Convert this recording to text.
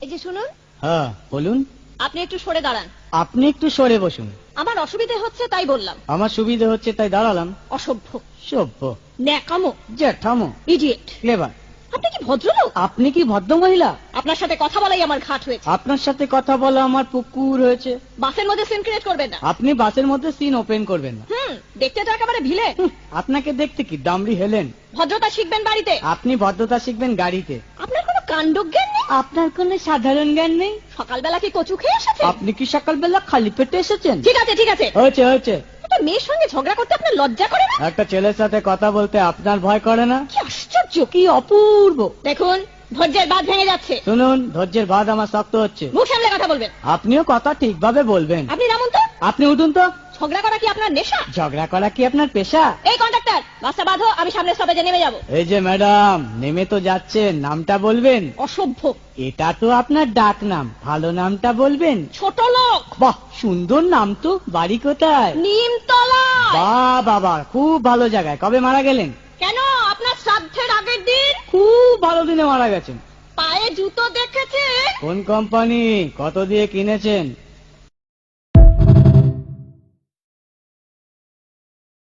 এই যে শুনুন। হ্যাঁ বলুন। আপনি একটু সরে দাঁড়ান। আপনি একটু সরে বসুন। আমার অসুবিধে হচ্ছে তাই বললাম। আমার সুবিধে হচ্ছে তাই দাঁড়ালাম। অসভ্য, সভ্য, ন্যাকামো, জ্যাঠামো, ইডিয়েট। ক্লেভার। আপনি কি ভদ্রলোক? আপনি কি ভদ্র মহিলা? আপনার সাথে কথা বলাই আমার ঘাট হয়েছে। আপনার সাথে কথা বলা আমার পুকুর হয়েছে। বাসের মধ্যে সিন ক্রিয়েট করবেন না। আপনি বাসের মধ্যে সিন ওপেন করবেন না। দেখতে তো একেবারে ভিলে। আপনাকে দেখতে কি ডামরি হেলেন? ভদ্রতা শিখবেন বাড়িতে। আপনি ভদ্রতা শিখবেন গাড়িতে। আপনার কোনো কাণ্ডজ্ঞান নেই। আপনার কোনো সাধারণ জ্ঞান নেই। সকালবেলা কি কচু খেয়ে এসেছেন? আপনি কি সকালবেলা খালি পেটে এসেছেন? ঠিক আছে ঠিক আছে, হয়েছে হয়েছে। একটা মেয়ের সঙ্গে ঝগড়া করতে আপনার লজ্জা করে না? একটা ছেলের সাথে কথা বলতে আপনার ভয় করে না? কি আশ্চর্য, কি অপূর্ব। দেখুন ধৈর্যের বাঁধ ভেঙে যাচ্ছে। শুনুন, ধৈর্যের বাঁধ আমার শক্ত হচ্ছে। মুখ সামলে কথা বলবেন। আপনিও কথা ঠিকভাবে বলবেন। আপনি নামুন তো। আপনি উঠুন তো। ঝগড়া করা কি আপনার নেশা? ঝগড়া করা কি আপনার পেশা? এই কন্ডাক্টর, বাসটা বাঁধো, আমি সামনে স্টপেজে নেমে যাব। এই যে ম্যাডাম, নেমে তো যাচ্ছেন, নামটা বলবেন। অসভ্য। এটা তো আপনার ডাক নাম, ভালো নামটা বলবেন। ছোট লোক। বাহ, সুন্দর নাম তো। বাড়ি কোথায়? নিমতলা। বাহ বাবা, খুব ভালো জায়গায়। কবে মারা গেলেন? কেন, আপনার শ্রাদ্ধের আগের দিন। খুব ভালো দিনে মারা গেছেন। পায়ে জুতো দেখেছে? কোন কোম্পানি? কত দিয়ে কিনেছেন?